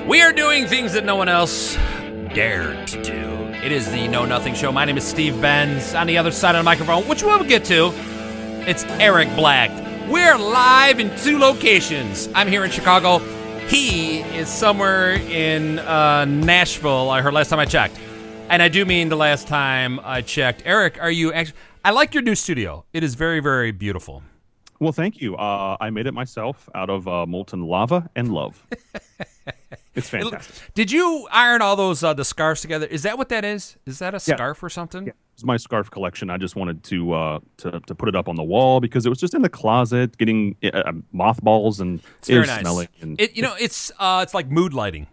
We are doing things that no one else dared to do. It is the Know Nothing Show. My name is Steve Benz. On the other side of the microphone, which we'll get to, it's Eric Black. We're live in two locations. I'm here in Chicago. He is somewhere in Nashville, I heard last time I checked. And I do mean the last time I checked. Eric, are you actually... I like your new studio. It is very, very beautiful. Well, thank you. I made it myself out of molten lava and love. It's fantastic. Did you iron all those the scarves together? Is that what that is? Is that a scarf or something? Yeah. It's my scarf collection. I just wanted to put it up on the wall because it was just in the closet getting mothballs and it's very nice. Smelling. And it's like mood lighting.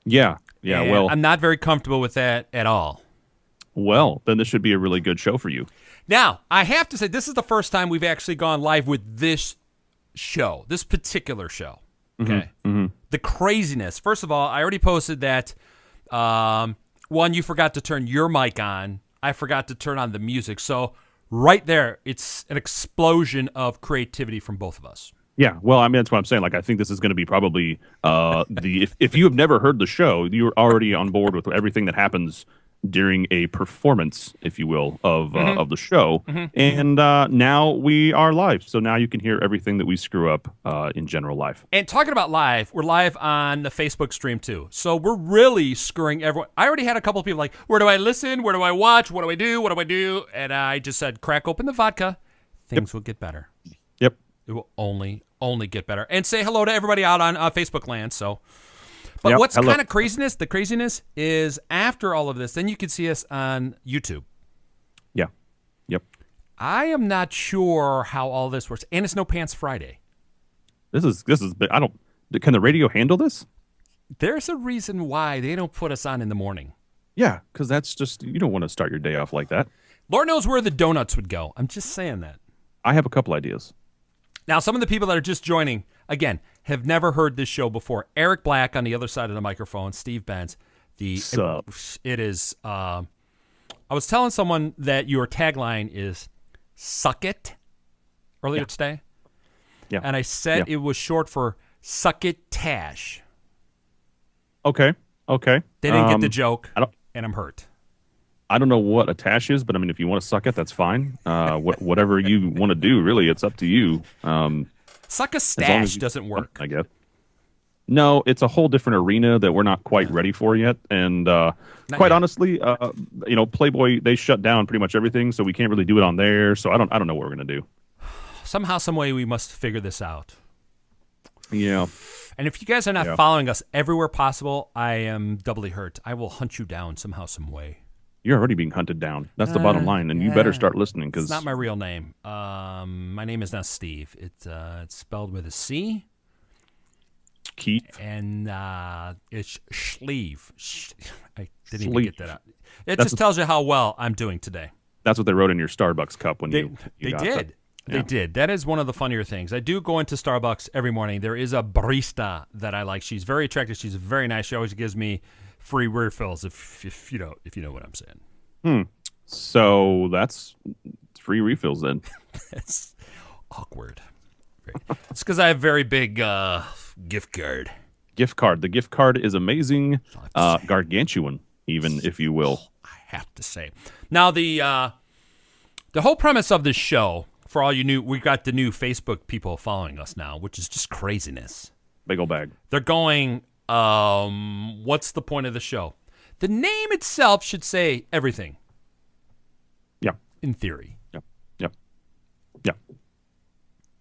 Yeah. And well, I'm not very comfortable with that at all. Well, then this should be a really good show for you. Now, I have to say, this is the first time we've actually gone live with this show, this particular show. Okay. Mm-hmm. The craziness. First of all, I already posted that, one, you forgot to turn your mic on. I forgot to turn on the music. So right there, it's an explosion of creativity from both of us. Yeah, well, I mean, that's what I'm saying. Like, I think this is going to be probably if you have never heard the show, you're already on board with everything that happens during a performance, if you will, of the show. Mm-hmm. And now we are live. So now you can hear everything that we screw up in general live. And talking about live, we're live on the Facebook stream too. So we're really screwing everyone. I already had a couple of people like, where do I listen? Where do I watch? What do I do? What do I do? And I just said, crack open the vodka. Things will get better. Yep. It will only get better. And say hello to everybody out on Facebook land. So... But what's kind of craziness? The craziness is after all of this, then you can see us on YouTube. Yeah. Yep. I am not sure how all this works, and it's No Pants Friday. This is. I don't. Can the radio handle this? There's a reason why they don't put us on in the morning. Yeah, because that's just you don't want to start your day off like that. Lord knows where the donuts would go. I'm just saying that. I have a couple ideas. Now, some of the people that are just joining, again, have never heard this show before. Eric Black on the other side of the microphone, Steve Benz. It is, I was telling someone that your tagline is suck it earlier today. Yeah. And I said it was short for suck it Tash. Okay. They didn't get the joke, and I'm hurt. I don't know what a tash is, but I mean, if you want to suck it, that's fine. Whatever you want to do, really, it's up to you. Suck a stash doesn't work, I guess. No, it's a whole different arena that we're not quite ready for yet. And honestly, Playboy, they shut down pretty much everything, so we can't really do it on there. So I don't know what we're gonna do. Somehow, some way, we must figure this out. Yeah. And if you guys are not following us everywhere possible, I am doubly hurt. I will hunt you down somehow, some way. You're already being hunted down. That's the bottom line, and you better start listening because it's not my real name. My name is not Steve. It's spelled with a C. Keith. And it's Schlieve. I didn't even get that out. It just tells you how well I'm doing today. That's what they wrote in your Starbucks cup when you got did. That. They did. That is one of the funnier things. I do go into Starbucks every morning. There is a barista that I like. She's very attractive. She's very nice. She always gives me free refills if you know what I'm saying. So that's free refills then. That's awkward. It's because I have very big gift card. The gift card is amazing, gargantuan, even if you will. I have to say. Now the whole premise of this show, for all you new, we've got the new Facebook people following us now, which is just craziness. Big ol' bag. They're going. What's the point of the show? The name itself should say everything. Yeah. In theory. Yeah.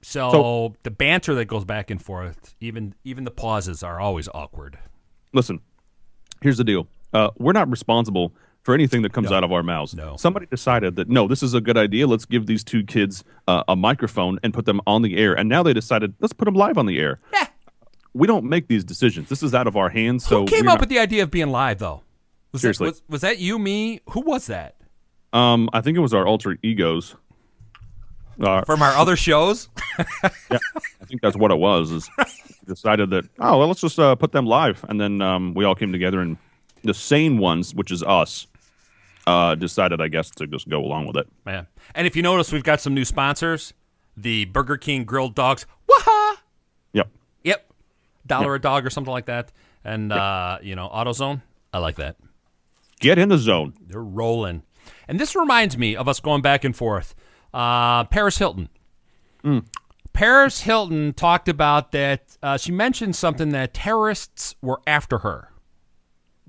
So the banter that goes back and forth, even the pauses are always awkward. Listen, here's the deal. We're not responsible for anything that comes out of our mouths. No. Somebody decided that, no, this is a good idea. Let's give these two kids a microphone and put them on the air. And now they decided, let's put them live on the air. Yeah. We don't make these decisions. This is out of our hands. So who came up with the idea of being live, though? Seriously. Was that you, me? Who was that? I think it was our alter egos. From our other shows? Yeah, I think that's what it was. Is decided that, let's just put them live. And then we all came together, and the sane ones, which is us, decided, I guess, to just go along with it. Man. And if you notice, we've got some new sponsors. The Burger King grilled dogs. Waha! Yep. $1 a dog or something like that. And, AutoZone, I like that. Get in the zone. They're rolling. And this reminds me of us going back and forth. Paris Hilton. Paris Hilton talked about that. She mentioned something that terrorists were after her.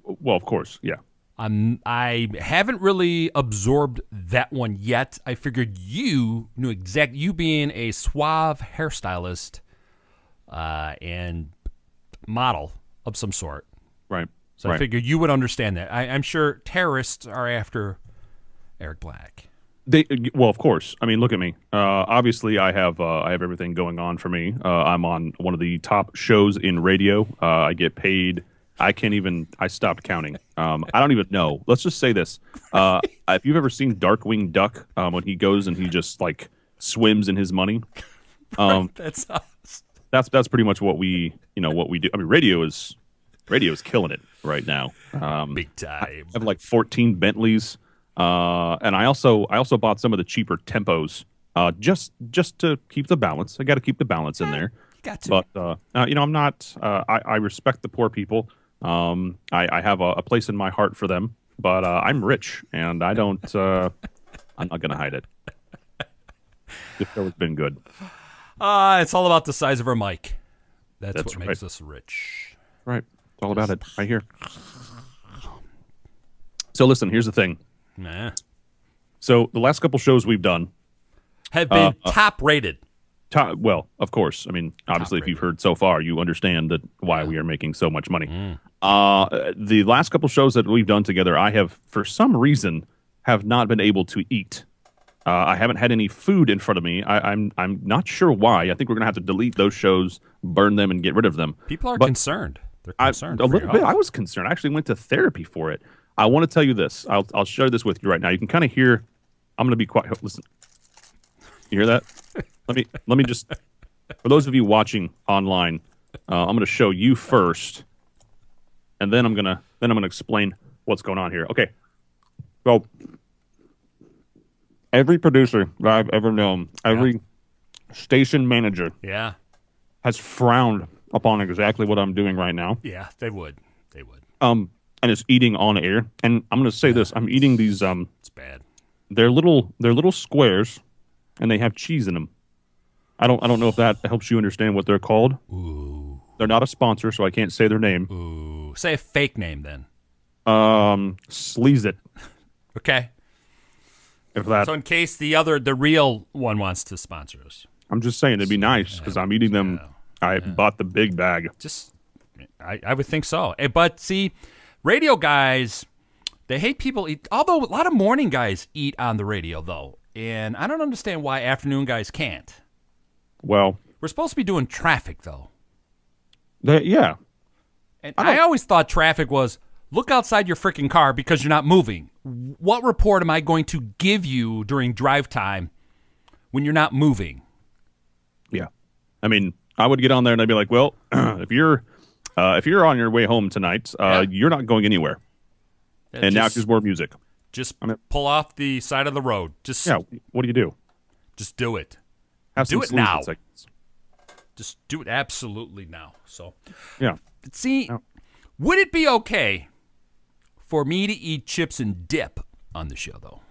Well, of course, yeah. I haven't really absorbed that one yet. I figured you knew exactly, you being a suave hairstylist and model of some sort. Right. So I figured you would understand that. I'm sure terrorists are after Eric Black. Well, of course. I mean, look at me. Obviously, I have everything going on for me. I'm on one of the top shows in radio. I get paid. I stopped counting. I don't even know. Let's just say this. If you've ever seen Darkwing Duck, when he goes and he just like swims in his money, That's us. that's pretty much what we do. I mean, radio is killing it right now. Big time. I have like 14 Bentleys, and I also bought some of the cheaper Tempos, just to keep the balance. I got to keep the balance in there. Got to. But I'm not. I respect the poor people. I have a place in my heart for them, but I'm rich, and I don't. I'm not going to hide it. This show has been good. It's all about the size of our mic. That's what right. makes us rich. Right. It's all about it right here. So listen, here's the thing. Nah. So the last couple shows we've done Have been top rated. Well, of course. I mean, obviously, if you've heard so far, you understand that why we are making so much money. The last couple shows that we've done together, I have, for some reason, have not been able to eat. I haven't had any food in front of me. I'm not sure why. I think we're gonna have to delete those shows, burn them, and get rid of them. People are concerned. They're concerned. A little bit. I was concerned. I actually went to therapy for it. I want to tell you this. I'll share this with you right now. You can kind of hear. I'm gonna be quiet. Listen. You hear that? Let me just, for those of you watching online, I'm going to show you first, and then I'm gonna explain what's going on here. Okay. So every producer that I've ever known, every station manager, has frowned upon exactly what I'm doing right now. Yeah, they would. And it's eating on air. And I'm going to say this: I'm eating these. It's bad. They're little squares, and they have cheese in them. I don't know if that helps you understand what they're called. Ooh. They're not a sponsor, so I can't say their name. Ooh. Say a fake name then. Sleaze it. Okay. If that. So in case the real one wants to sponsor us. I'm just saying it'd be nice because I'm eating them. I bought the big bag. I would think so. But see, radio guys, they hate people eat. Although a lot of morning guys eat on the radio though, and I don't understand why afternoon guys can't. Well, we're supposed to be doing traffic, though. Yeah. And I always thought traffic was look outside your freaking car because you're not moving. What report am I going to give you during drive time when you're not moving? Yeah. I mean, I would get on there and I'd be like, well, if you're on your way home tonight, you're not going anywhere. And now just more music. Just pull off the side of the road. What do you do? Just do it. Do it now. Just do it absolutely now. So, see, would it be okay for me to eat chips and dip on the show, though?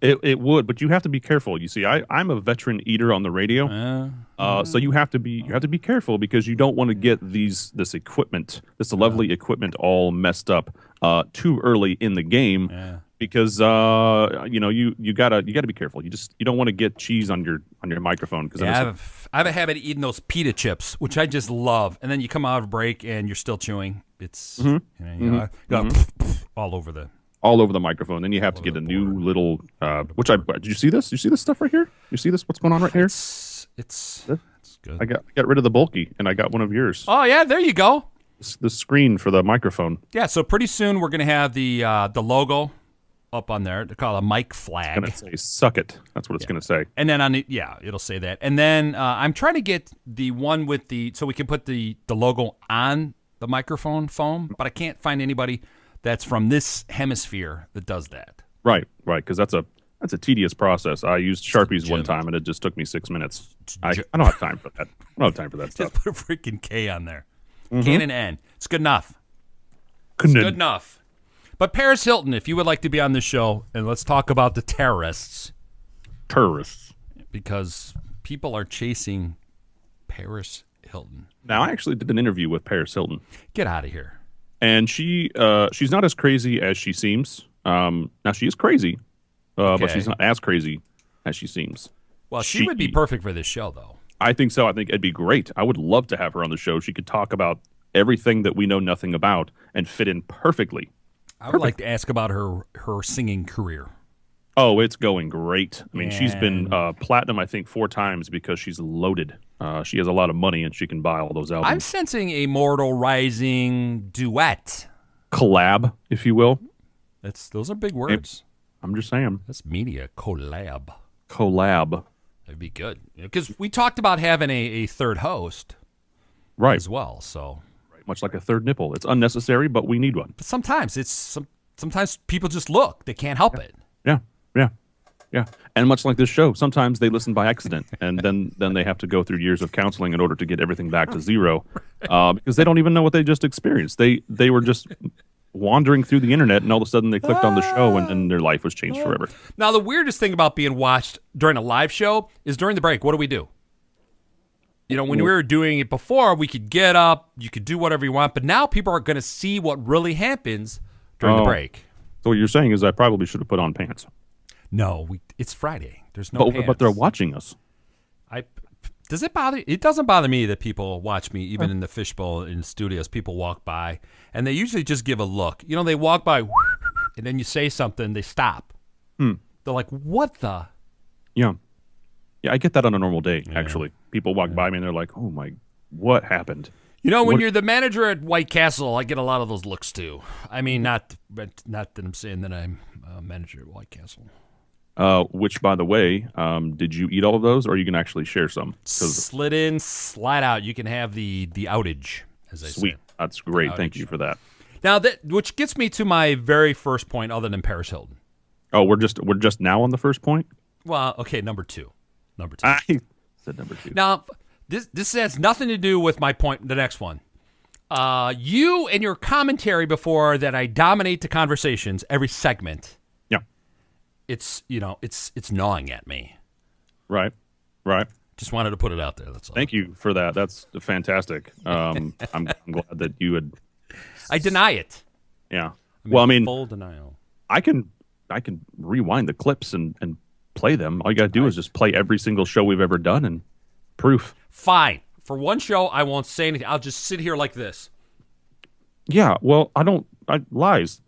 It would, but you have to be careful. You see, I'm a veteran eater on the radio, so you have to be careful because you don't want to get this lovely equipment all messed up too early in the game. Yeah. Because you gotta be careful. You don't want to get cheese on your microphone. Because I have a habit of eating those pita chips, which I just love. And then you come out of break and you're still chewing. It's all over the microphone. Then you have to get a new little. Did you see this? You see this stuff right here? You see this? What's going on right here? It's good. I got rid of the bulky and I got one of yours. Oh yeah, there you go. The screen for the microphone. Yeah. So pretty soon we're gonna have the logo up on there. They call it a mic flag. It's going to say, suck it. That's what it's going to say. And then it'll say that. And then I'm trying to get the one with so we can put the logo on the microphone foam, but I can't find anybody that's from this hemisphere that does that. Right, because that's a tedious process. I used Sharpies one time, and it just took me 6 minutes. I don't have time for that. I don't have time for that stuff. Just put a freaking K on there. K and an N. It's good enough. It's good enough. But Paris Hilton, if you would like to be on this show, and let's talk about the terrorists. Terrorists. Because people are chasing Paris Hilton. Now, I actually did an interview with Paris Hilton. Get out of here. And she's not as crazy as she seems. Now, she is crazy, but she's not as crazy as she seems. Well, she would be perfect for this show, though. I think so. I think it'd be great. I would love to have her on the show. She could talk about everything that we know nothing about and fit in perfectly. I would like to ask about her singing career. Oh, it's going great. I mean, she's been platinum, I think, 4 times because she's loaded. She has a lot of money and she can buy all those albums. I'm sensing a Mortal Rising duet. Collab, if you will. Those are big words. I'm just saying. That's media. Collab. That'd be good. Because we talked about having a third host as well. So, much like a third nipple. It's unnecessary, but we need one. But sometimes sometimes people just look. They can't help it. Yeah. And much like this show, sometimes they listen by accident, and then they have to go through years of counseling in order to get everything back to zero, because they don't even know what they just experienced. They were just wandering through the internet, and all of a sudden they clicked on the show, and their life was changed forever. Now, the weirdest thing about being watched during a live show is during the break, what do? You know, when we were doing it before, we could get up, you could do whatever you want, but now people are going to see what really happens during the break. So what you're saying is I probably should have put on pants. No, it's Friday. There's no pants. But they're watching us. Does it bother? It doesn't bother me that people watch me, even in the fishbowl in studios. People walk by, and they usually just give a look. You know, they walk by, and then you say something, they stop. They're like, what the? Yeah, I get that on a normal day, actually. People walk by me, and they're like, oh, my, what happened? You know, when you're the manager at White Castle, I get a lot of those looks, too. I mean, not that I'm saying that I'm a manager at White Castle. Which, by the way, did you eat all of those, or you can actually share some? Slid in, slide out. You can have the outage, as I say. Sweet. That's great. Thank you for that. Now, which gets me to my very first point, other than Paris Hilton. Oh, we're just now on the first point? Well, okay, number two. I said number 2. Now, this has nothing to do with my point, the next one. You and your commentary before that I dominate the conversations every segment. It's gnawing at me. Right. Just wanted to put it out there. That's all. Thank you for that. That's fantastic. I'm glad that you had. I deny it. Yeah. I mean, full denial. I can rewind the clips and play them. All you got to do is just play every single show we've ever done and proof. Fine. For one show, I won't say anything. I'll just sit here like this. Yeah. Well, lies.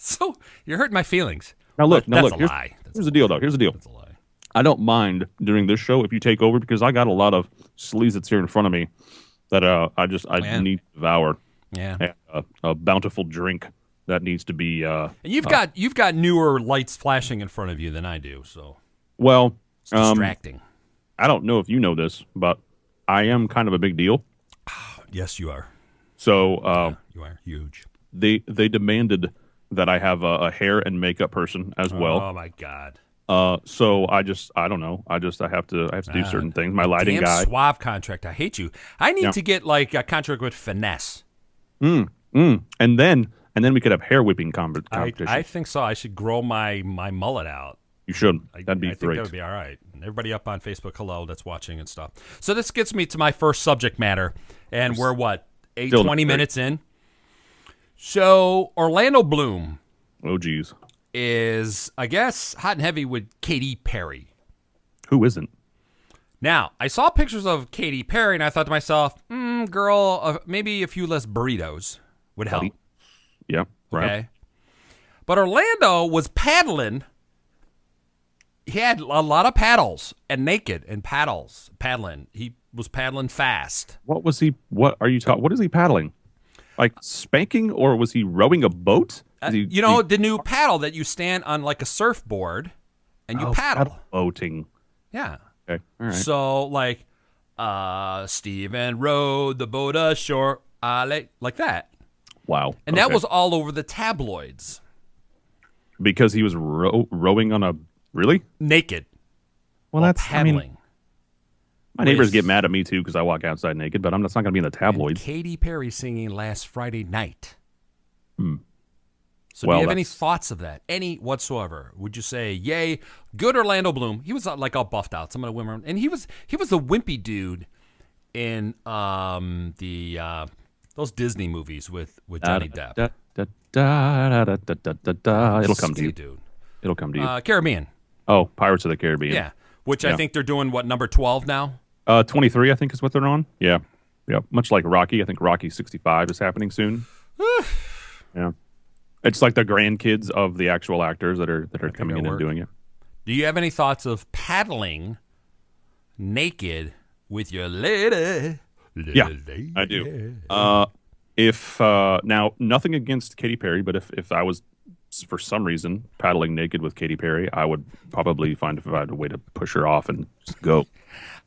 So you're hurting my feelings. Now look. That's a lie. Here's the deal, though. Here's the deal. That's a lie. I don't mind during this show if you take over because I got a lot of sleaze that's here in front of me that I need to devour. Yeah. A bountiful drink that needs to be. And you've got newer lights flashing in front of you than I do. So. Well, it's distracting. I don't know if you know this, but I am kind of a big deal. Yes, you are. So you are huge. They demanded that I have a hair and makeup person as well. Oh my God. So I don't know. I have to do certain things. My lighting guy. Suave contract. I hate you. I need to get like a contract with Finesse. And then we could have hair whipping competition. I think so. I should grow my mullet out. You should. That'd be I think great. that would be all right. And everybody up on Facebook, hello, that's watching and stuff. So this gets me to my first subject matter, and we're 20 minutes in. So Orlando Bloom. Oh, geez. Is, I guess, hot and heavy with Katy Perry. Who isn't? Now, I saw pictures of Katy Perry, and I thought to myself, girl, maybe a few less burritos would help. Yeah, right. Okay. But Orlando was paddling. He had a lot of paddles and naked and paddling. He was paddling fast. What was he? What are you talking? What is he paddling? Like spanking, or was he rowing a boat? The new paddle that you stand on like a surfboard and you paddle. Boating. Yeah. Okay. All right. So like, Stephen rowed the boat ashore, like that. Wow. And that was all over the tabloids. Because he was rowing on a really naked. Well, that's paddling. My neighbors get mad at me, too, because I walk outside naked, but that's not going to be in the tabloids. Katy Perry singing last Friday night. So Well, do you have any thoughts of that? Any whatsoever? Would you say, yay, good Orlando Bloom? He was like all buffed out. Some of the women, and he was the wimpy dude in those Disney movies with Johnny Depp. It'll come to you. Dude. It'll come to you. Caribbean. Oh, Pirates of the Caribbean. Yeah. Which I think they're doing, number 12 now? 23, I think, is what they're on. Yeah. Yeah. Much like Rocky. I think Rocky 65 is happening soon. Yeah. It's like the grandkids of the actual actors that are coming in and doing it. Do you have any thoughts of paddling naked with your lady? Yeah, I do. Now, nothing against Katy Perry, but if I was, for some reason, paddling naked with Katy Perry, I would probably find a way to push her off and just go.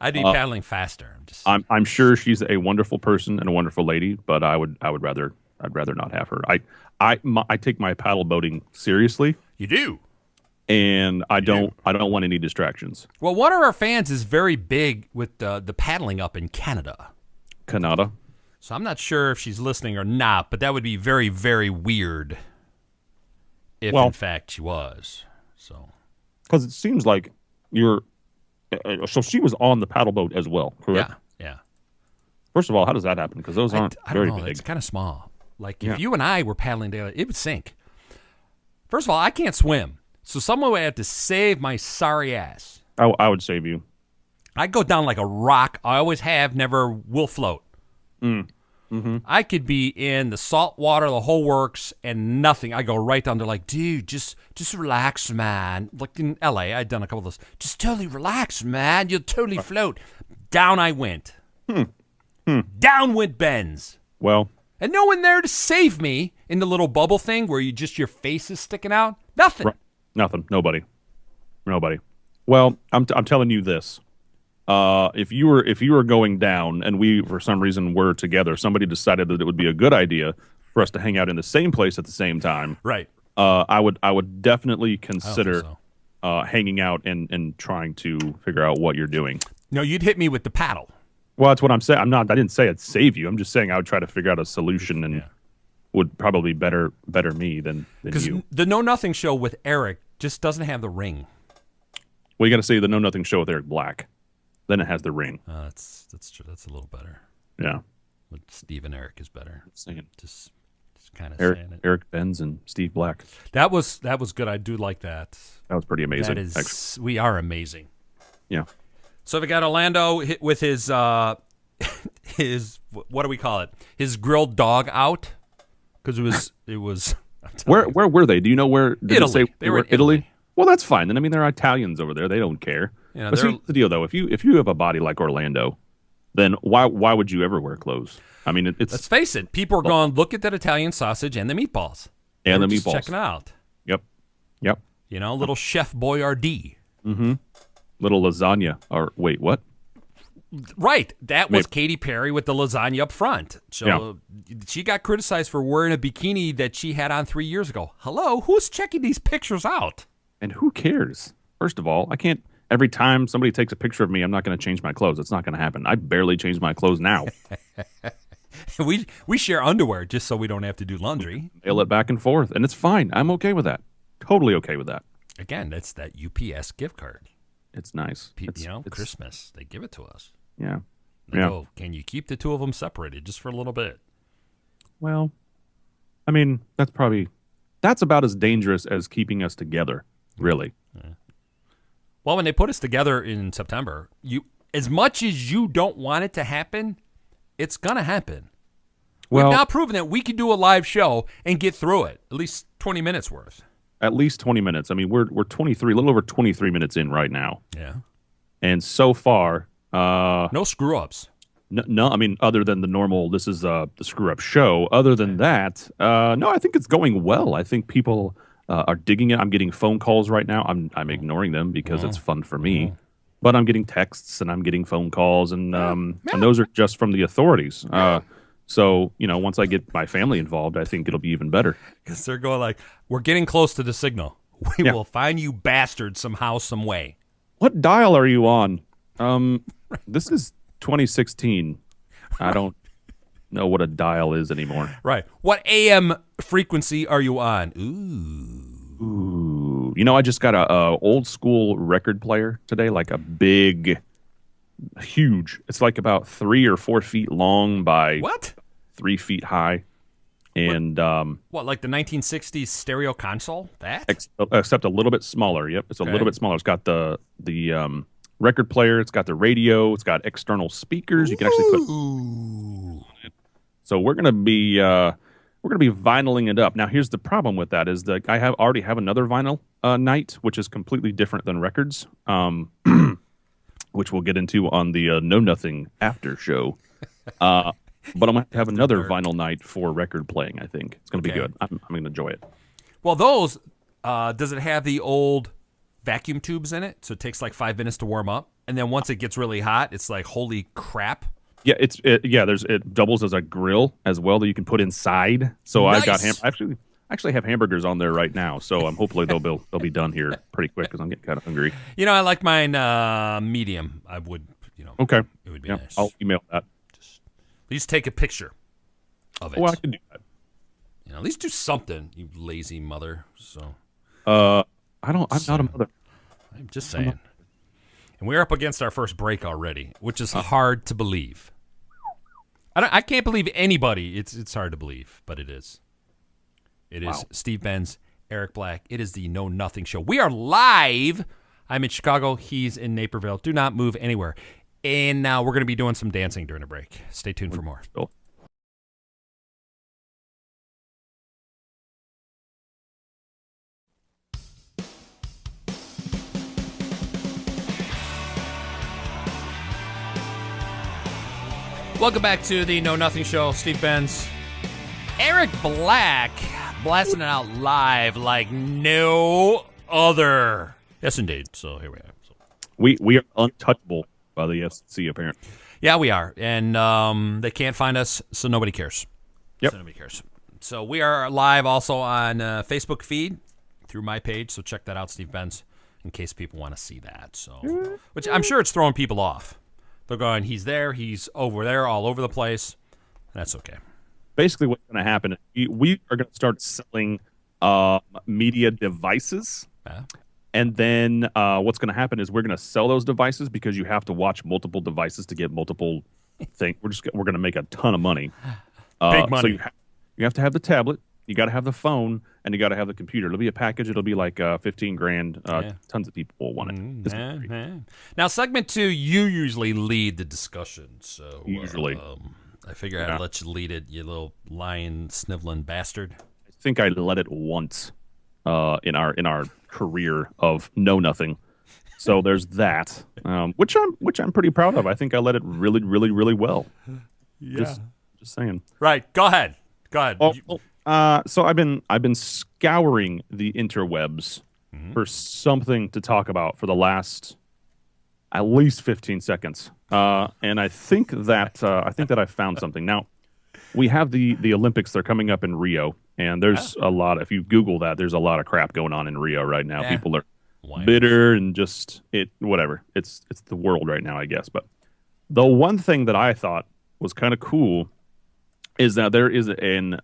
I'd be paddling faster. I'm sure she's a wonderful person and a wonderful lady, but I'd rather not have her. I take my paddle boating seriously. You do. And I don't want any distractions. Well, one of our fans is very big with the paddling up in Canada. Canada. So I'm not sure if she's listening or not, but that would be very, very weird if, in fact, she was. So, because it seems like so she was on the paddle boat as well, correct? Yeah. First of all, how does that happen? Because those aren't very big. It's kind of small. Like, if you and I were paddling together, it would sink. First of all, I can't swim. So someone would have to save my sorry ass. I would save you. I go down like a rock. I always have, never will float. Mm-hmm. I could be in the salt water, the whole works, and nothing. I go right down there like, dude, just relax, man. Like in L.A., I'd done a couple of those. Just totally relax, man. You'll totally float. Down I went. Down went Benz. Well. And no one there to save me in the little bubble thing where your face is sticking out. Nothing. Right. Nothing. Nobody. Well, I'm telling you this. If you were going down and we for some reason were together, somebody decided that it would be a good idea for us to hang out in the same place at the same time. Right. I would definitely consider hanging out and trying to figure out what you're doing. No, you'd hit me with the paddle. Well, that's what I'm saying. I didn't say I'd save you. I'm just saying I would try to figure out a solution and would probably better me than you. Because the Know Nothing show with Eric just doesn't have the ring. Well, you got to say the Know Nothing show with Eric Black. Then it has the ring. That's true. That's a little better. Yeah. But Steve and Eric is better. Just kind of saying it. Eric Benz and Steve Black. That was good. I do like that. That was pretty amazing. We are amazing. Yeah. So we got Orlando hit with his his what do we call it? His grilled dog out because it was. Where were they? Do you know where? Italy. They were in Italy. Well, that's fine. Then they're Italians over there. They don't care. But here's the deal, though. If you have a body like Orlando, then why would you ever wear clothes? I mean, it's. Let's face it. People are going, look at that Italian sausage and the meatballs. And We're the just meatballs. checking it out. Yep. Little Chef Boyardee. Mm-hmm. Little lasagna. Or wait, what? Right. That was Katy Perry with the lasagna up front. So she got criticized for wearing a bikini that she had on 3 years ago. Hello? Who's checking these pictures out? And who cares? First of all, I can't. Every time somebody takes a picture of me, I'm not going to change my clothes. It's not going to happen. I barely change my clothes now. We share underwear just so we don't have to do laundry. Mail it back and forth, and it's fine. I'm okay with that. Totally okay with that. Again, that's that UPS gift card. It's nice. It's Christmas. They give it to us. Yeah. They go, can you keep the two of them separated just for a little bit? Well, I mean, that's about as dangerous as keeping us together, really. Yeah. Well, when they put us together in September, as much as you don't want it to happen, it's going to happen. We've now proven that we can do a live show and get through it, at least 20 minutes worth. At least 20 minutes. I mean, we're 23, a little over 23 minutes in right now. Yeah. And so far... no screw-ups. No, I mean, other than the normal, this is the screw-up show. Other than that, no, I think it's going well. I think people are digging it. I'm getting phone calls right now. I'm ignoring them because it's fun for me. But I'm getting texts and I'm getting phone calls, and those are just from the authorities. So, once I get my family involved, I think it'll be even better. Because they're going like, we're getting close to the signal. We will find you bastards somehow, some way. What dial are you on? This is 2016. I don't know what a dial is anymore. Right. What AM frequency are you on? Ooh. I just got a old school record player today, like a big, huge. It's like about 3 or 4 feet long by What? 3 feet high, and What, like the 1960s stereo console? That? except a little bit smaller. Yep, it's a little bit smaller. It's got the record player. It's got the radio. It's got external speakers. You can actually put. So we're gonna be vinyling it up. Now, here's the problem with that is that I already have another vinyl night, which is completely different than records, which we'll get into on the Know Nothing after show. But I'm going to have another vinyl night for record playing, I think. It's going to be good. I'm going to enjoy it. Well, those, does it have the old vacuum tubes in it? So it takes like 5 minutes to warm up. And then once it gets really hot, it's like, holy crap. Yeah, it doubles as a grill as well that you can put inside. So Nice. I actually have hamburgers on there right now. So hopefully they'll be done here pretty quick because I'm getting kind of hungry. I like mine medium. I would, Okay. it would be Yeah, nice. I'll email that. At least take a picture of it. Well, I can do that. At least do something, you lazy mother. So I'm not a mother. I'm just saying. And we're up against our first break already, which is hard to believe. I can't believe anybody. It's hard to believe, but it is. It is Wow. Steve Benz, Eric Black. It is the Know Nothing Show. We are live. I'm in Chicago. He's in Naperville. Do not move anywhere. And now we're going to be doing some dancing during the break. Stay tuned for more. Cool. Welcome back to the Know Nothing Show. Steve Benz, Eric Black, blasting it out live like no other. Yes, indeed. So here we are. So. We are untouchable by the SEC, apparently. Yeah, we are. And they can't find us, so nobody cares. Yep. So nobody cares. So we are live also on Facebook feed through my page. So check that out, Steve Benz, in case people want to see that. So, which I'm sure it's throwing people off. They're going, he's there, he's over there, all over the place. That's okay. Basically, what's going to happen is we are going to start selling media devices. And then what's going to happen is we're going to sell those devices because you have to watch multiple devices to get multiple things. We're going to make a ton of money. Big money. So you have to have the tablet, you got to have the phone, and you got to have the computer. It'll be a package. It'll be like 15 grand. Tons of people will want it. It's gonna be great. Now, segment 2, you usually lead the discussion. So Usually. I figure I'd let you lead it, you little lying, sniveling bastard. I think I led it once in our career of Know Nothing. So there's that, which I'm pretty proud of. I think I led it really, really, really well. Yeah. Just saying. Right. Go ahead. So I've been scouring the interwebs for something to talk about for the last at least 15 seconds, and I think that I found something. Now we have the Olympics. They're coming up in Rio, and there's a lot. If you Google that, there's a lot of crap going on in Rio right now. People are bitter and just whatever. It's the world right now, I guess. But the one thing that I thought was kind of cool is that there's an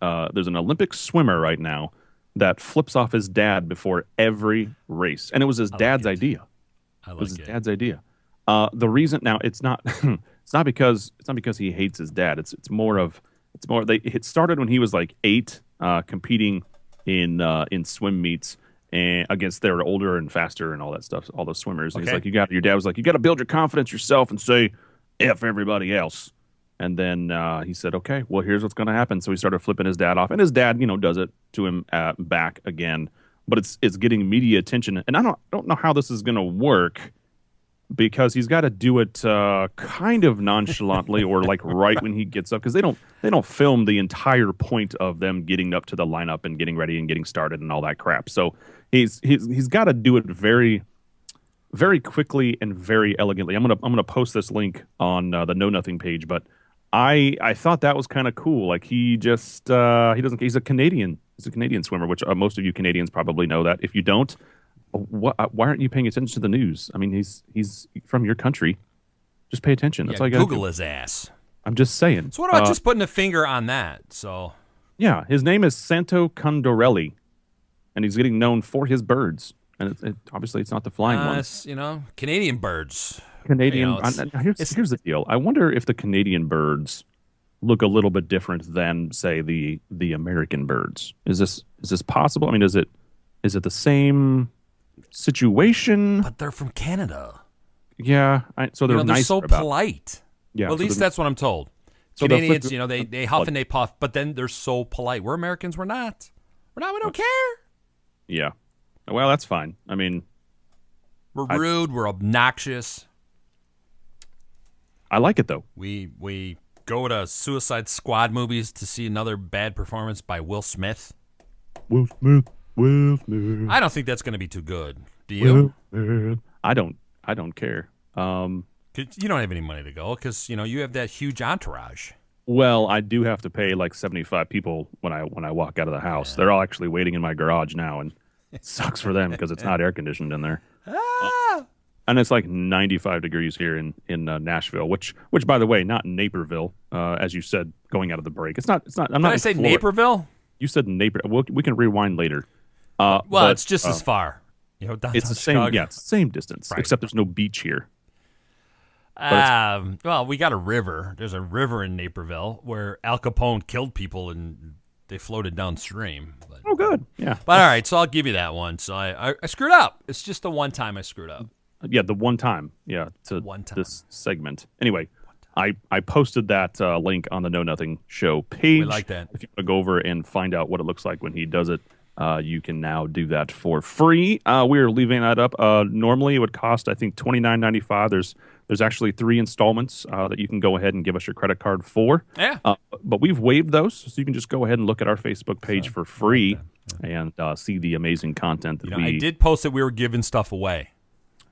Olympic swimmer right now that flips off his dad before every race, and it was his dad's idea. It was his dad's idea. The reason now it's not because he hates his dad. It started when he was like 8, competing in swim meets and against their older and faster and all that stuff. All those swimmers. And he's like, your dad was like, you got to build your confidence yourself and say F everybody else. And then he said, okay, well, here's what's going to happen. So he started flipping his dad off. And his dad, does it to him back again. But it's getting media attention. And I don't know how this is going to work because he's got to do it kind of nonchalantly or like right when he gets up. Because they don't film the entire point of them getting up to the lineup and getting ready and getting started and all that crap. So he's got to do it very, very quickly and very elegantly. I'm gonna post this link on the Know Nothing page, but I thought that was kind of cool. Like he's a Canadian. He's a Canadian swimmer, which most of you Canadians probably know that. If you don't, why aren't you paying attention to the news? I mean, he's from your country. Just pay attention. That's all you got to do. Google his ass. I'm just saying. So what about just putting a finger on that? So yeah, his name is Santo Condorelli, and he's getting known for his birds. And obviously, it's not the flying ones. Canadian birds. Canadian. Here's the deal. I wonder if the Canadian birds look a little bit different than, say, the American birds. Is this possible? I mean, is it the same situation? But they're from Canada. Yeah, so they're nicer so polite. Yeah, well, at least that's what I'm told. So Canadians, they huff and they puff, but then they're so polite. We're Americans. We're not. We don't care. Yeah. Well, that's fine. I mean, we're rude. We're obnoxious. I like it though. We go to Suicide Squad movies to see another bad performance by Will Smith. Will Smith. I don't think that's going to be too good. Do you? I don't care. 'Cause you don't have any money to go because you have that huge entourage. Well, I do have to pay like 75 people when I walk out of the house. They're all actually waiting in my garage now, and it sucks for them because it's not air conditioned in there. And it's like 95 degrees here in Nashville, which by the way, not Naperville, as you said going out of the break. It's not. I'm not. Did I say Naperville? You said Naperville. We can rewind later. It's just as far. It's the same. Chicago. Yeah, it's the same distance, Right. except there's no beach here. Well, we got a river. There's a river in Naperville where Al Capone killed people and they floated downstream. But, Oh, good. Yeah. But all right, so I'll give you that one. So I screwed up. It's just the one time I screwed up. Yeah, the one time. Yeah, to One time. this segment. Anyway, I posted that link on the Know Nothing Show page. We like that. If you want to go over and find out what it looks like when he does it, you can now do that for free. We're leaving that up. Normally, it would cost, I think, $29.95. There's actually 3 installments that you can go ahead and give us your credit card for. Yeah. But we've waived those, so you can just go ahead and look at our Facebook page for free and see the amazing content that I did post that we were giving stuff away.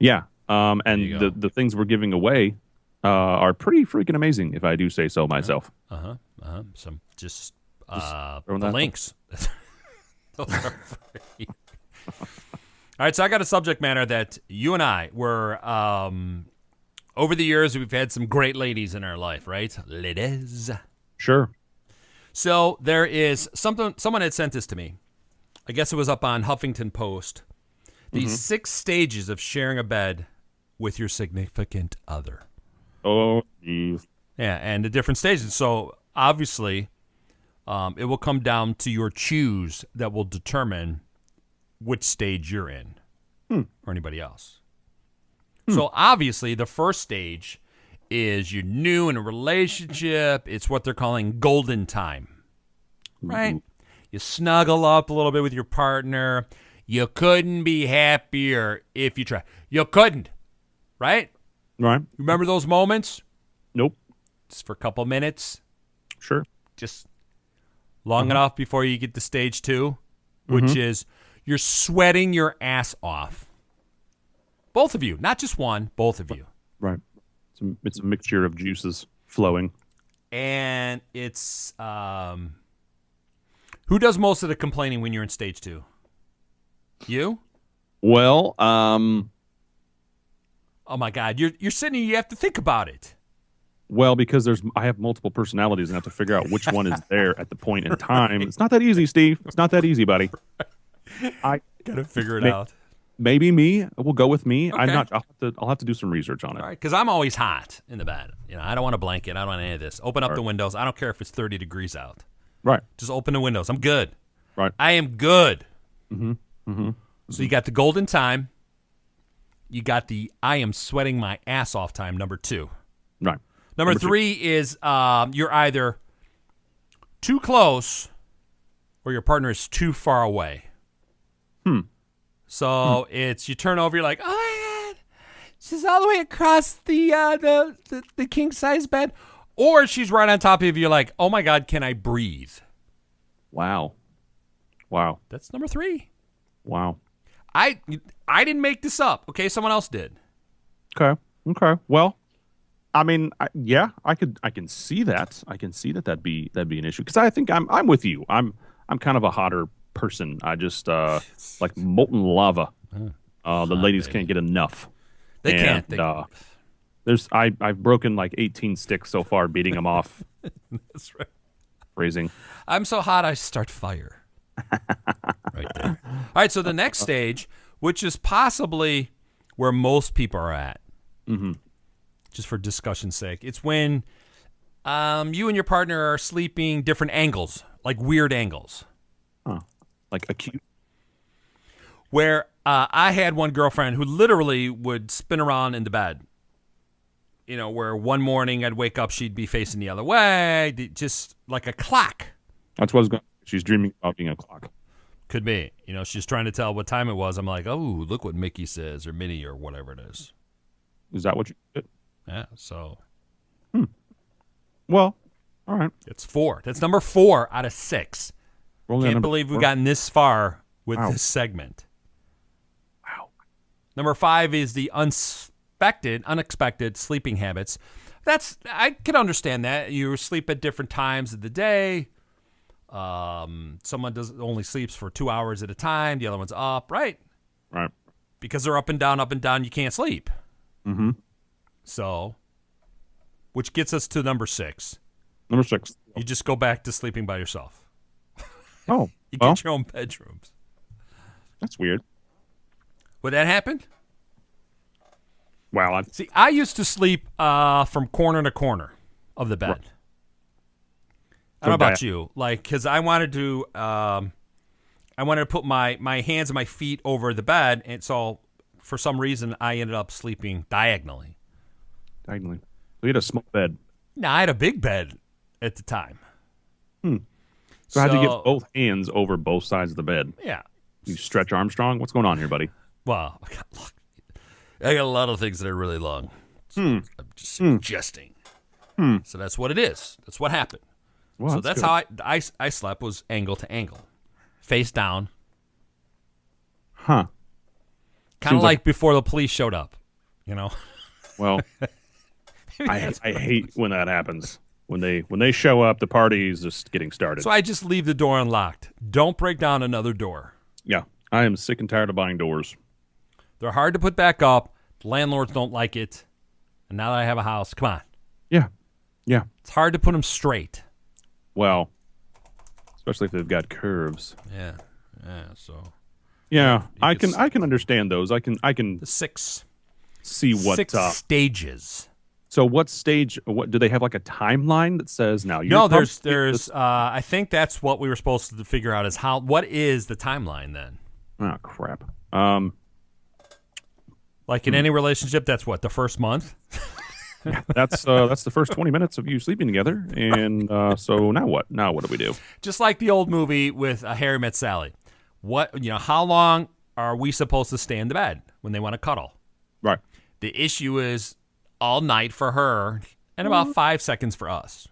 Yeah. And the things we're giving away are pretty freaking amazing, if I do say so myself. Some just throwing the that links. Those are free. All right, so I got a subject matter that you and I were over the years. We've had some great ladies in our life, right? Ladies. Sure. So there is something. Someone had sent this to me. I guess it was up on Huffington Post. These 6 stages of sharing a bed with your significant other. Oh, geez. Yeah, and the different stages. So obviously, it will come down to your choose that will determine which stage you're in or anybody else. So obviously, the first stage is you're new in a relationship. It's what they're calling golden time, right? You snuggle up a little bit with your partner. You couldn't be happier if you try. You couldn't, right? Right. Remember those moments? Nope. Just for a couple minutes. Sure. Just long enough before you get to stage 2, which is you're sweating your ass off. Both of you, not just one, both of you. Right. It's a mixture of juices flowing. And it's who does most of the complaining when you're in stage 2? You? Well, oh my God, you're sitting here, you have to think about it. Well, because I have multiple personalities and I have to figure out which one is there at the point in time. It's not that easy, Steve. It's not that easy, buddy. I gotta figure it out. Maybe me. We'll go with me. Okay. I'm not. I'll have to do some research on it. All right, because I'm always hot in the bed. I don't want a blanket. I don't want any of this. Open up the windows. I don't care if it's 30 degrees out. Right. Just open the windows. I'm good. Right. I am good. Mm-hmm. So you got the golden time. You got the I am sweating my ass off time, number 2. Right. Number 3 is you're either too close or your partner is too far away. So it's you turn over, you're like, oh my God, she's all the way across the king size bed, or she's right on top of you. You're like, oh my God, can I breathe? Wow. That's number 3. Wow. I didn't make this up. Okay, someone else did. Okay. Well, I mean, I can see that. I can see that'd be an issue because I think I'm with you. I'm kind of a hotter person. I just like molten lava. The ladies can't get enough. They can't. I've broken like 18 sticks so far, beating them off. That's right. Phrasing. I'm so hot I start fire. Right there. All right, so the next stage, which is possibly where most people are at, just for discussion's sake, it's when you and your partner are sleeping different angles, like weird angles. Huh. Like acute. Where I had one girlfriend who literally would spin around in the bed. You know, where one morning I'd wake up, she'd be facing the other way, just like a clock. That's what I was going. She's dreaming about being a clock. Could be. You know, she's trying to tell what time it was. I'm like, oh, look what Mickey says, or Minnie, or whatever it is. Is that what you did? Yeah, so. Well, all right. It's 4. That's number 4 out of 6. Can't believe we've gotten this far with this segment. Wow. Number 5 is the unexpected sleeping habits. I can understand that. You sleep at different times of the day. Someone only sleeps for 2 hours at a time. The other one's up, right? Right. Because they're up and down, you can't sleep. Mm-hmm. So, which gets us to number 6. Number 6. You just go back to sleeping by yourself. Oh. You get your own bedrooms. That's weird. Would that happen? Wow. See, I used to sleep from corner to corner of the bed. Right. I don't know about you, like, because I wanted to put my hands and my feet over the bed, and so for some reason I ended up sleeping diagonally. Diagonally. We had a small bed. No, I had a big bed at the time. So how'd you get both hands over both sides of the bed? Yeah. You stretch Armstrong? What's going on here, buddy? Well, I got a lot of things that are really long. So I'm just suggesting. So that's what it is. That's what happened. Well, so that's how I slept, was angle to angle. Face down. Huh. Kind of like before the police showed up, you know? Well, I hate when that happens. When they show up, the party's just getting started. So I just leave the door unlocked. Don't break down another door. Yeah. I am sick and tired of buying doors. They're hard to put back up. The landlords don't like it. And now that I have a house, come on. Yeah. Yeah. It's hard to put them straight. Well, especially if they've got curves. Yeah. Yeah, so. Yeah, I can understand those. I can The 6. see what 6 stages. So what stage? What do they have, like a timeline that says now? No, there's. I think that's what we were supposed to figure out is what is the timeline then? Oh crap. Like in any relationship, that's what, the first month. That's the first 20 minutes of you sleeping together, and so now what? Now what do we do? Just like the old movie with Harry Met Sally. How long are we supposed to stay in the bed when they want to cuddle? Right. The issue is all night for her and about 5 seconds for us.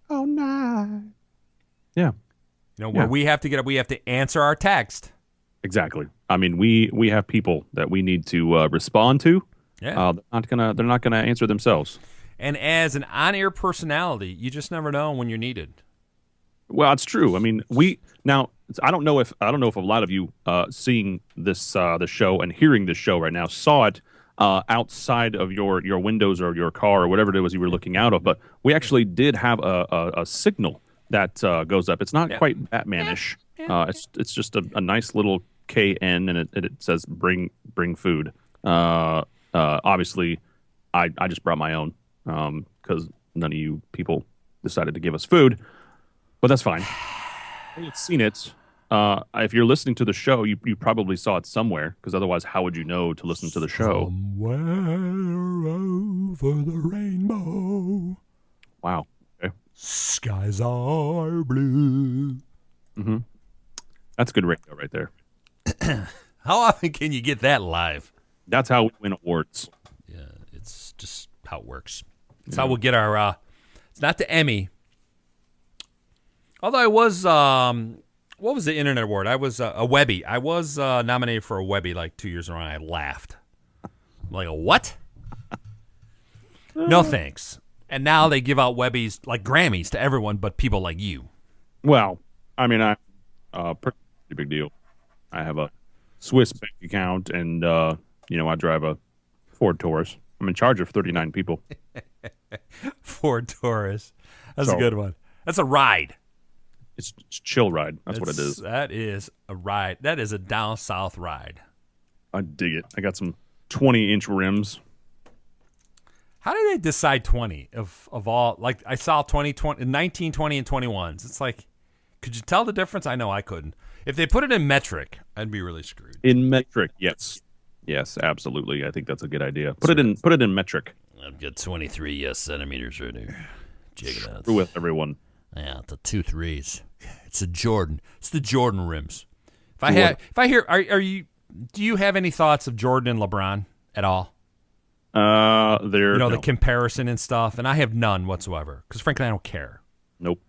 All night. Yeah. Where we have to get up, we have to answer our text. Exactly. I mean, we have people that we need to respond to. Yeah. They're not gonna answer themselves. And as an on-air personality, you just never know when you're needed. Well, it's true. I mean, I don't know if a lot of you seeing this the show and hearing this show right now saw it outside of your windows or your car or whatever it was you were looking out of, but we actually did have a signal that goes up. It's not quite Batman-ish. It's just a nice little KN, and it says bring food. Obviously, I just brought my own because none of you people decided to give us food, but that's fine. You've seen it. If you're listening to the show, you probably saw it somewhere, because otherwise, how would you know to listen to the show? Somewhere over the rainbow. Wow. Okay. Skies are blue. Mm-hmm. That's good radio right there. How often can you get that live? That's how we win awards. Yeah, it's just how it works. It's how we'll get our, it's not the Emmy. Although I was, what was the Internet Award? I was a Webby. I was nominated for a Webby like 2 years in a row. I laughed. I'm like, a what? No thanks. And now they give out Webbies, like Grammys, to everyone but people like you. Well, I mean, pretty big deal. I have a Swiss bank account, and I drive a Ford Taurus. I'm in charge of 39 people. Ford Taurus. That's a So- good one. That's a ride. It's chill ride. That's what it is. That is a ride. That is a down south ride. I dig it. I got some 20-inch rims. How did they decide 20 of all? Like, I saw 20, 19, 20, and 21s. It's like, could you tell the difference? I know I couldn't. If they put it in metric, I'd be really screwed. In metric, yes. Yes, absolutely. I think that's a good idea. Put it in metric. I've got 23 centimeters right here. Check it out. Screw with everyone. Yeah, the 2 3s. It's a Jordan. It's the Jordan rims. If I hear, do you have any thoughts of Jordan and LeBron at all? The comparison and stuff, and I have none whatsoever because frankly I don't care. Nope.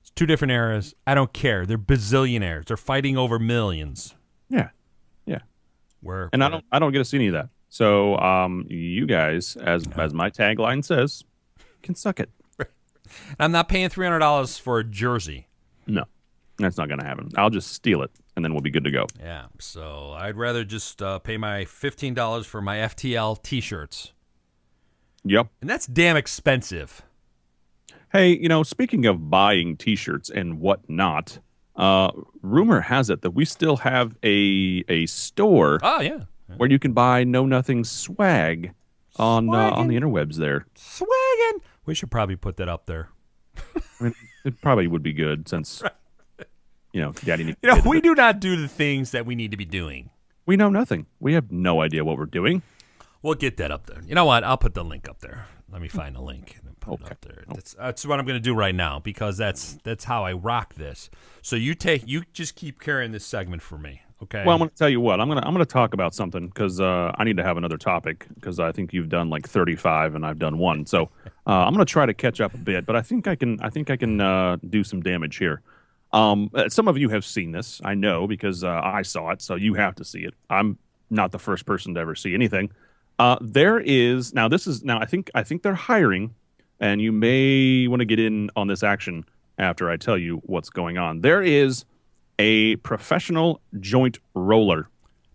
It's 2 different eras. I don't care. They're bazillionaires. They're fighting over millions. Yeah. And I don't get to see any of that. So you guys, as my tagline says, can suck it. I'm not paying $300 for a jersey. No, that's not going to happen. I'll just steal it, and then we'll be good to go. Yeah, so I'd rather just pay my $15 for my FTL T-shirts. Yep. And that's damn expensive. Hey, speaking of buying T-shirts and whatnot, rumor has it that we still have a store Oh, yeah. where you can buy Know Nothing swag on the interwebs there. Swaggin'. We should probably put that up there. I mean, it probably would be good since, Daddy needs we do not do the things that we need to be doing. We know nothing. We have no idea what we're doing. We'll get that up there. You know what? I'll put the link up there. Let me find a link and put it up there. That's what I'm going to do right now because that's how I rock this. So you just keep carrying this segment for me, okay? Well, I'm going to tell you what. I'm going to talk about something because I need to have another topic because I think you've done like 35 and I've done 1. So I'm going to try to catch up a bit, but I think I can do some damage here. Some of you have seen this, I know, because I saw it, so you have to see it. I'm not the first person to ever see anything. There is now. I think they're hiring, and you may want to get in on this action after I tell you what's going on. There is a professional joint roller,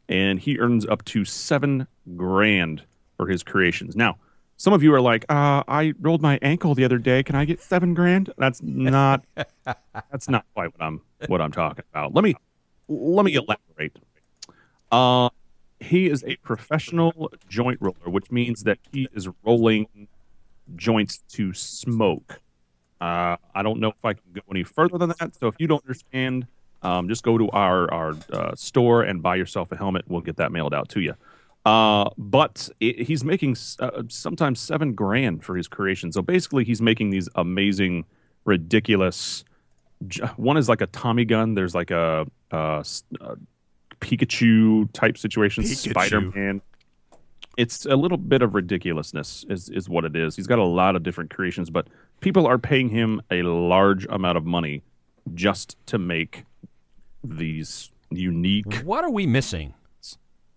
and he earns up to $7,000 for his creations. Now, some of you are like, I rolled my ankle the other day. Can I get $7,000? That's not quite what I'm talking about. Let me elaborate. He is a professional joint roller, which means that he is rolling joints to smoke. I don't know if I can go any further than that. So if you don't understand, just go to our store and buy yourself a helmet. We'll get that mailed out to you. But he's making sometimes $7,000 for his creation. So basically, he's making these amazing, ridiculous. One is like a Tommy gun. There's like a Pikachu type situation. Spider-Man. It's a little bit of ridiculousness is what it is. He's got a lot of different creations, but people are paying him a large amount of money just to make these unique. What are we missing?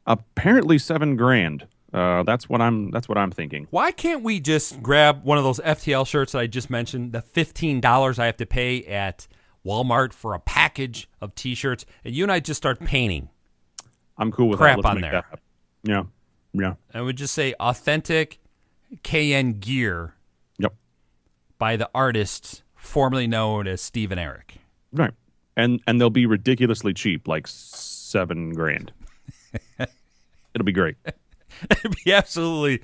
Apparently $7,000. That's what I'm thinking. Why can't we just grab one of those FTL shirts that I just mentioned, the $15 I have to pay at Walmart for a package of T-shirts, and you and I just start painting? I'm cool with crap that. Let's on make there. That happen. Yeah. And we just say authentic KN gear. Yep. By the artists formerly known as Steve and Eric. Right. And they'll be ridiculously cheap, like $7,000. It'll be great. It'd be absolutely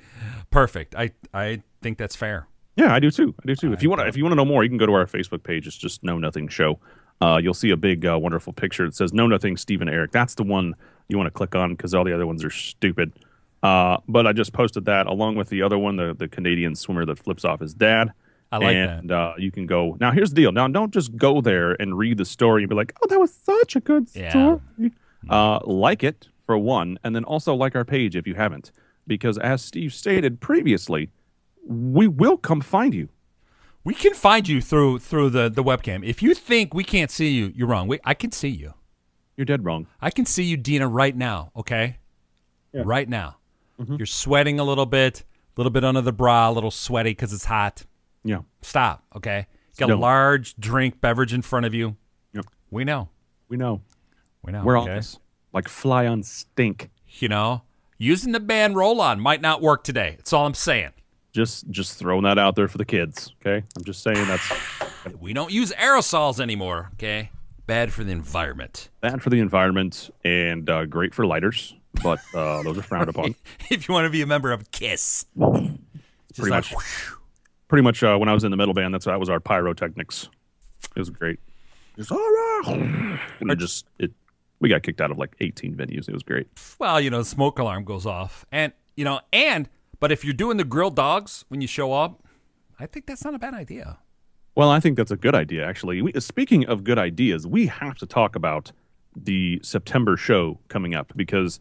perfect. I think that's fair. Yeah, I do too. If you want to know more, you can go to our Facebook page. It's just Know Nothing Show. You'll see a big, wonderful picture that says Know Nothing Steve and Eric. That's the one you want to click on because all the other ones are stupid. But I just posted that along with the other one, the Canadian swimmer that flips off his dad. I like that. And you can go. Now, here's the deal. Now, don't just go there and read the story and be like, oh, that was such a good story. Like it, for one, and then also like our page if you haven't. Because as Steve stated previously, we will come find you. We can find you through the webcam. If you think we can't see you, you're wrong. I can see you. You're dead wrong. I can see you, Dina, right now, okay? Yeah. Right now. Mm-hmm. You're sweating a little bit under the bra, a little sweaty because it's hot. Yeah. Stop, okay? Got a large drink beverage in front of you. Yep. We know. We're okay? on this. Like fly on stink. You know? using the band roll-on might not work today. That's all I'm saying. Just throwing that out there for the kids, okay? I'm just saying that's We don't use aerosols anymore, okay? Bad for the environment. bad for the environment and great for lighters, but those are frowned upon. If you want to be a member of KISS. Pretty much when I was in the metal band, that was our pyrotechnics. It was great. Just all right. And we got kicked out of like 18 venues. It was great. Well, the smoke alarm goes off. But if you're doing the grilled dogs when you show up, I think that's not a bad idea. Well, I think that's a good idea, actually. Speaking of good ideas, we have to talk about the September show coming up because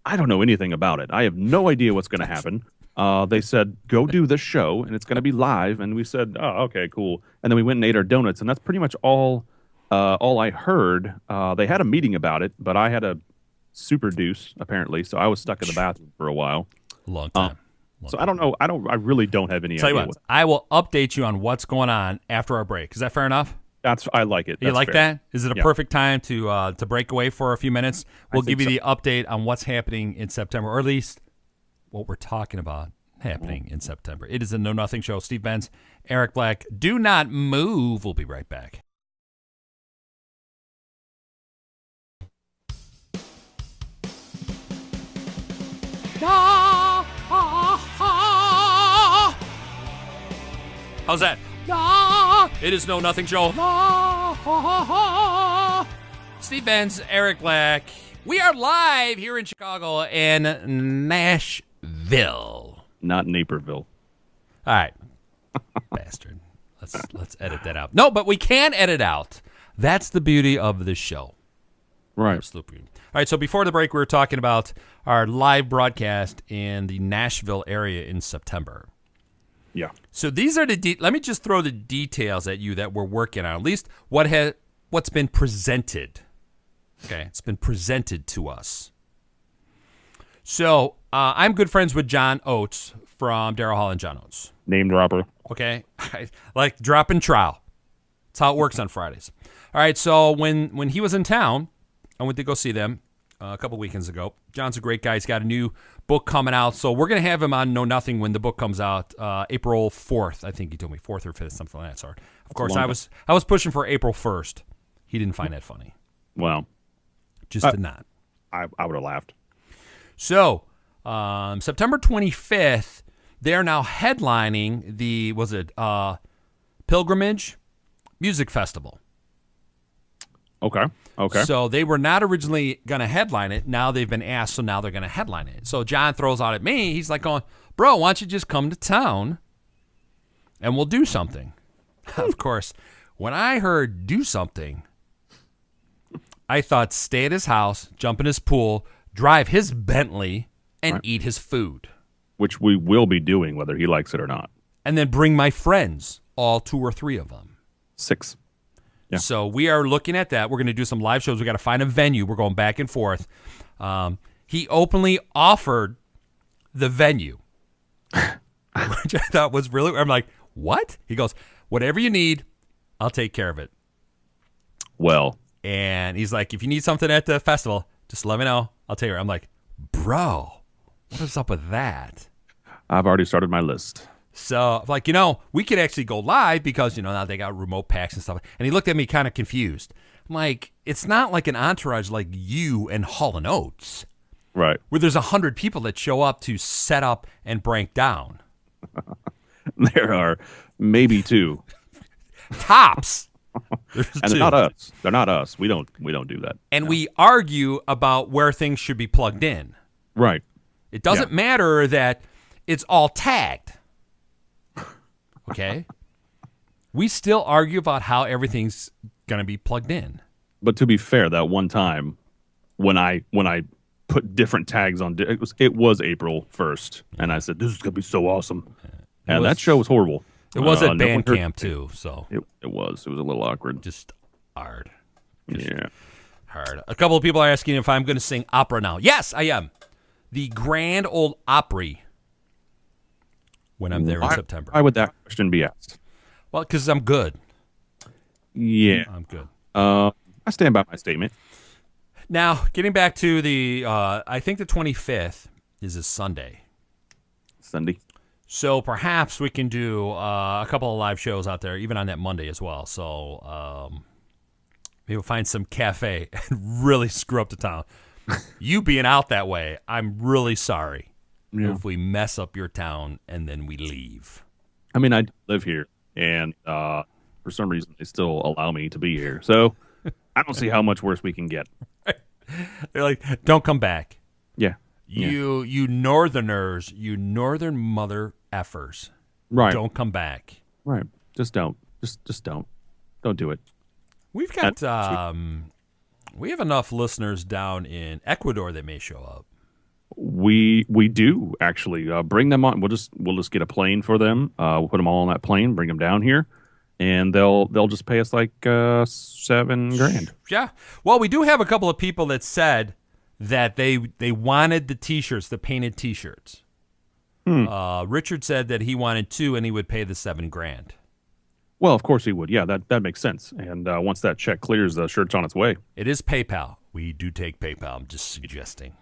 I don't know anything about it. I have no idea what's going to happen. They said, go do this show, and it's going to be live. And we said, oh, okay, cool. And then we went and ate our donuts, and that's pretty much all I heard. They had a meeting about it, but I had a super deuce, apparently, so I was stuck in the bathroom for a while. Long time. I don't know. I really don't have any Tell idea. You what, I will update you on what's going on after our break. Is that fair enough? I like it. You like fair. that? Is it a perfect time to break away for a few minutes? We'll give you the update on what's happening in September, or at least what we're talking about happening in September. It is a Know Nothing Show. Steve Benz, Eric Black. Do not move. We'll be right back. How's that? It is Know Nothing Show. Steve Benz, Eric Black. We are live here in Chicago and Nashville. Not Naperville. All right. Bastard. Let's edit that out. No, but we can edit out. That's the beauty of this show. Right. Absolute beauty. All right, so before the break, we were talking about our live broadcast in the Nashville area in September. Yeah. So these are let me just throw the details at you that we're working on. At least what's been presented. Okay, it's been presented to us. So I'm good friends with John Oates from Daryl Hall and John Oates. Name dropper. Okay, like dropping trowel. That's how it works on Fridays. All right, so when he was in town, I went to go see them a couple weekends ago. John's a great guy. He's got a new book coming out, so we're going to have him on Know Nothing when the book comes out, April 4th. I think he told me 4th or 5th, something like that. Sorry. Of course, I was pushing for April 1st. He didn't find that funny. Well, just did not. I would have laughed. So, September 25th, they're now headlining the Pilgrimage Music Festival. Okay. So they were not originally going to headline it. Now they've been asked, so now they're going to headline it. So John throws out at me. He's like going, bro, why don't you just come to town and we'll do something? Of course, when I heard do something, I thought stay at his house, jump in his pool, drive his Bentley, and eat his food. Which we will be doing whether he likes it or not. And then bring my friends, all 2 or 3 of them. 6. Yeah. So we are looking at that. We're going to do some live shows. We got to find a venue. We're going back and forth. He openly offered the venue, which I thought was really. I'm like, what? He goes, whatever you need, I'll take care of it. Well, and he's like, if you need something at the festival, just let me know. I'll take it. I'm like, bro, what is up with that? I've already started my list. So, like, we could actually go live because, now they got remote packs and stuff. And he looked at me kind of confused. I'm like, it's not like an entourage like you and Hall & Oates. Right. Where there's 100 people that show up to set up and break down. There are maybe 2. Tops. And they're not us. They're not us. We don't do that. And we argue about where things should be plugged in. Right. It doesn't matter that it's all tagged. Okay? We still argue about how everything's going to be plugged in. But to be fair, that one time when I put different tags on, it was April 1st, and I said, this is going to be so awesome. And that show was horrible. It was at band camp, too. So It was a little awkward. Just hard. Hard. A couple of people are asking if I'm going to sing opera now. Yes, I am. The Grand Ole Opry. When I'm there in September. Why would that question be asked? Well, because I'm good. Yeah. I'm good. I stand by my statement. Now, getting back to the, I think the 25th is a Sunday. Sunday. So perhaps we can do a couple of live shows out there, even on that Monday as well. So maybe we'll find some cafe and really screw up the town. You being out that way, I'm really sorry if we mess up your town and then we leave. I mean, I live here, and for some reason, they still allow me to be here. So I don't see how much worse we can get. They're like, don't come back. Yeah. You northerners, you northern mother effers. Right. Don't come back. Right. Just don't. Just don't. Don't do it. We've got we have enough listeners down in Ecuador that may show up. We do actually bring them on. We'll just get a plane for them. We'll put them all on that plane, bring them down here, and they'll just pay us like $7,000. Yeah. Well, we do have a couple of people that said that they wanted the T-shirts, the painted T-shirts. Richard said that he wanted 2 and he would pay the $7,000. Well, of course he would. Yeah, that makes sense. And once that check clears, the shirt's on its way. It is PayPal. We do take PayPal. I'm just suggesting.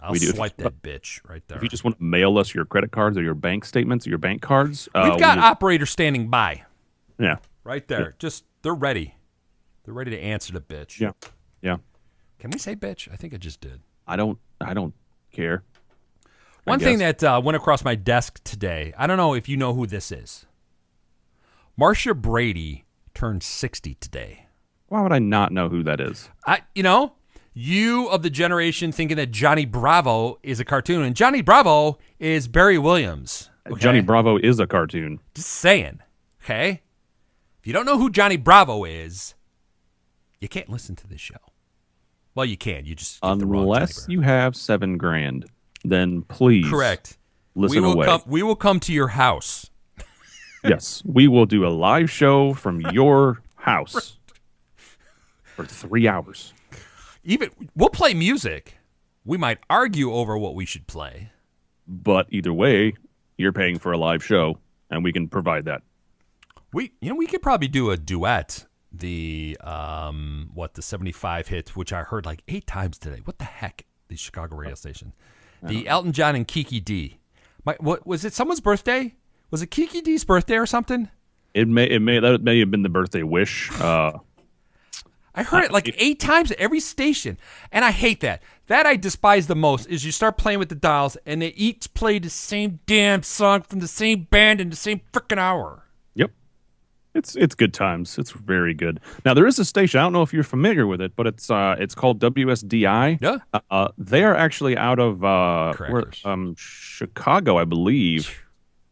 I'll swipe that bitch right there. If you just want to mail us your credit cards or your bank statements or your bank cards. We've got operators standing by. Yeah. Right there. Yeah. They're ready. They're ready to answer the bitch. Yeah. Yeah. Can we say bitch? I think I just did. I don't care. One thing that went across my desk today, I don't know if you know who this is. Marcia Brady turned 60 today. Why would I not know who that is? You of the generation thinking that Johnny Bravo is a cartoon, and Johnny Bravo is Barry Williams. Okay? Johnny Bravo is a cartoon. Just saying, okay? If you don't know who Johnny Bravo is, you can't listen to this show. Well, you can. You just get the wrong unless you have $7,000, then please correct. Listen away. We will come to your house. Yes, we will do a live show from your house for 3 hours. We'll play music. We might argue over what we should play. But either way, you're paying for a live show, and we can provide that. We could probably do a duet. The 75 hit, which I heard like 8 times today. What the heck? The Chicago radio station. The Elton John and Kiki D. What was it? Someone's birthday? Was it Kiki D's birthday or something? That may have been the birthday wish. I heard it like 8 times at every station, and I hate that. That I despise the most is you start playing with the dials, and they each play the same damn song from the same band in the same freaking hour. Yep. It's good times. It's very good. Now, there is a station, I don't know if you're familiar with it, but it's called WSDI. Yeah. They are actually out of Chicago, I believe.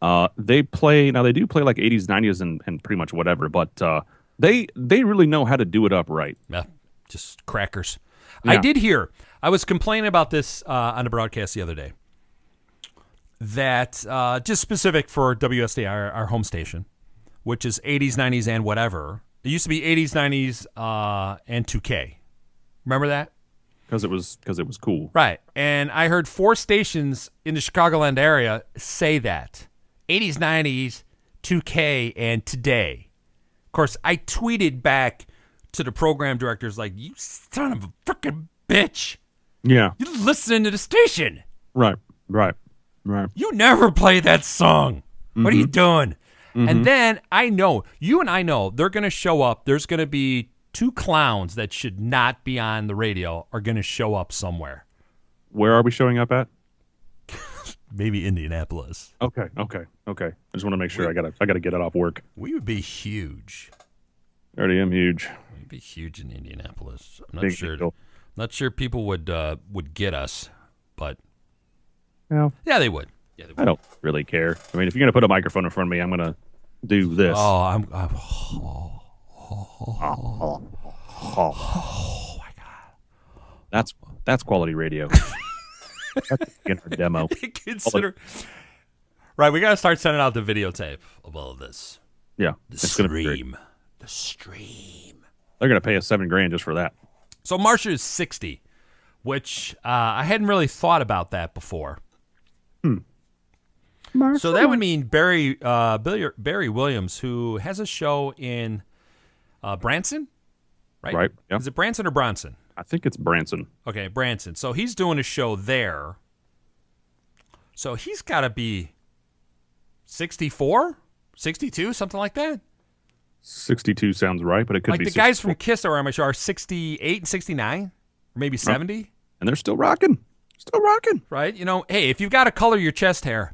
They do play like 80s, 90s, and pretty much whatever, but they really know how to do it up right. Yeah, just crackers. Yeah. I did hear, I was complaining about this on the broadcast the other day, that just specific for WSDI, our home station, which is 80s, 90s, and whatever. It used to be 80s, 90s, and 2K. Remember that? Because it was cool. Right. And I heard 4 stations in the Chicagoland area say that. 80s, 90s, 2K, and Today. Of course, I tweeted back to the program directors like, you son of a freaking bitch. Yeah. You're listening to the station. Right. You never play that song. Mm-hmm. What are you doing? Mm-hmm. And then I know they're going to show up. There's going to be 2 clowns that should not be on the radio are going to show up somewhere. Where are we showing up at? Maybe Indianapolis. Okay. I just want to make sure I gotta get it off work. We would be huge. I already am huge. We'd be huge in Indianapolis. I'm Big deal. not sure people would get us, but yeah, they would. Yeah, they would. I don't really care. I mean, if you're gonna put a microphone in front of me, I'm gonna do this. Oh, Oh my god. That's quality radio. That's in our demo. Right, we got to start sending out the videotape of all of this. Yeah. The stream. They're going to pay us $7,000 just for that. So Marcia is 60, which I hadn't really thought about that before. So that would mean Barry Williams, who has a show in Branson, right? Right. Yeah. Is it Branson or Bronson? I think it's Branson. Okay, Branson. So he's doing a show there. So he's got to be 64, 62, something like that. 62 sounds right, but it could like be the 64. guys from Kiss are, I'm sure, are 68 and 69, or maybe 70. And they're still rocking. Still rocking. Right? You know, hey, if you've got to color your chest hair,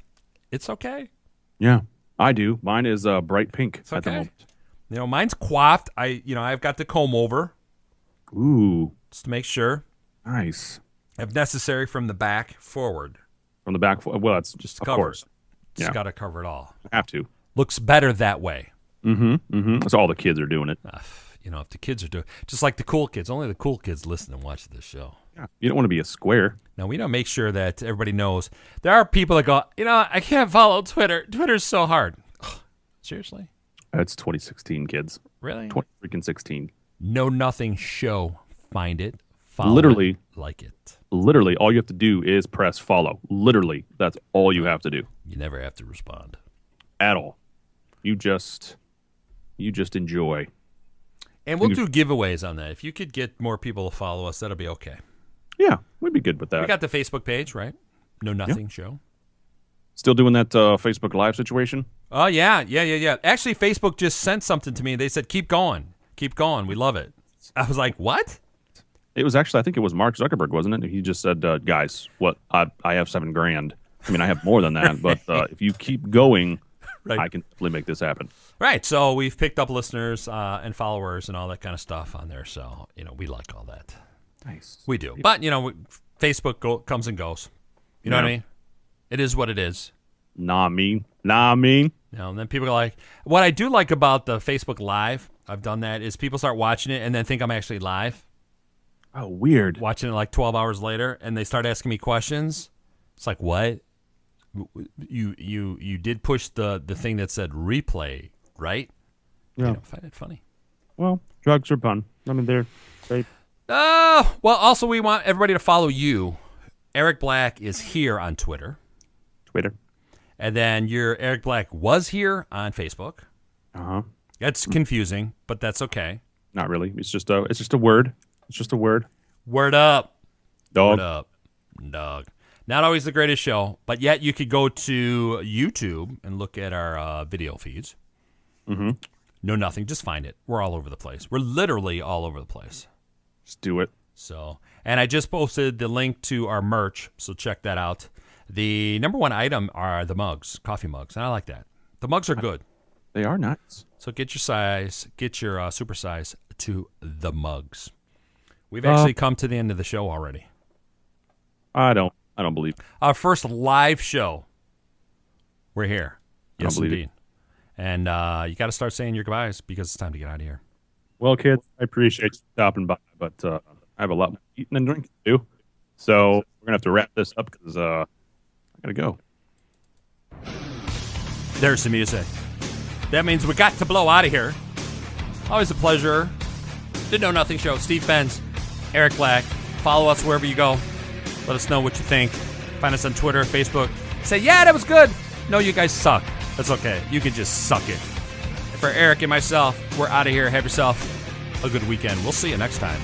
it's okay. Yeah, I do. Mine is bright pink It's at the okay. moment. You know, mine's coiffed. I've got the comb over Ooh, just to make sure. nice. If necessary, from the back forward. From the back. Well, it's Just of cover course. it. Just Yeah. got to cover it all. Have to. Looks better that way. That's all the kids are doing it. You know, if the kids are doing, just like the cool kids, only the cool kids listen and watch this show. Yeah. You don't want to be a square. Now, we don't make sure that everybody knows. There are people that go, I can't follow Twitter. Twitter's so hard. Seriously? That's 2016, kids. Really? 2016. Know Nothing Show. Find it. Follow Literally. it, like it. Literally, all you have to do is press follow. Literally, that's all you have to do. You never have to respond. At all. You just enjoy. And we'll do giveaways on that. If you could get more people to follow us, that'll be okay. Yeah, we'd be good with that. We got the Facebook page, right? Know Nothing Show. Still doing that Facebook Live situation? Oh, yeah. Actually, Facebook just sent something to me. They said, keep going. Keep going. We love it. I was like, what? It was actually, I think it was Mark Zuckerberg, wasn't it? He just said, guys, what? I have $7,000. I mean, I have more than that, but if you keep going, Right. I can definitely make this happen. Right. So we've picked up listeners and followers and all that kind of stuff on there. So, we like all that. Nice. We do. But, Facebook comes and goes. You know what I mean? It is what it is. Nah, mean. And then people are like, what I do like about the Facebook Live, I've done that, is people start watching it and then think I'm actually live. Oh, weird. Watching it like 12 hours later, and they start asking me questions. It's like, what? You did push the thing that said replay, right? Yeah. I find it funny. Well, drugs are fun. I mean, they're great. Well, also we want everybody to follow you. Eric Black is here on Twitter. And then your Eric Black was here on Facebook. Uh-huh. That's confusing, but that's okay. Not really. It's just a word. It's just a word. Word up. Dog. Word up. Dog. Not always the greatest show, but yet you could go to YouTube and look at our video feeds. Mm-hmm. Know Nothing. Just find it. We're all over the place. We're literally all over the place. Just do it. So, and I just posted the link to our merch, so check that out. The number one item are the mugs, coffee mugs, and I like that. The mugs are good. They are nice. So get your size, get your super size to the mugs. We've actually come to the end of the show already. I don't believe. Our first live show. We're here. I don't Yes, believe it. indeed. And you got to start saying your goodbyes because it's time to get out of here. Well, kids, I appreciate you stopping by, but I have a lot more eating and drinking to do. So we're going to have to wrap this up because I got to go. There's the music. That means we got to blow out of here. Always a pleasure. The Know Nothing Show. Steve Benz, Eric Black. Follow us wherever you go. Let us know what you think. Find us on Twitter, Facebook. Say, yeah, that was good. No, you guys suck. That's okay. You can just suck it. For Eric and myself, we're out of here. Have yourself a good weekend. We'll see you next time.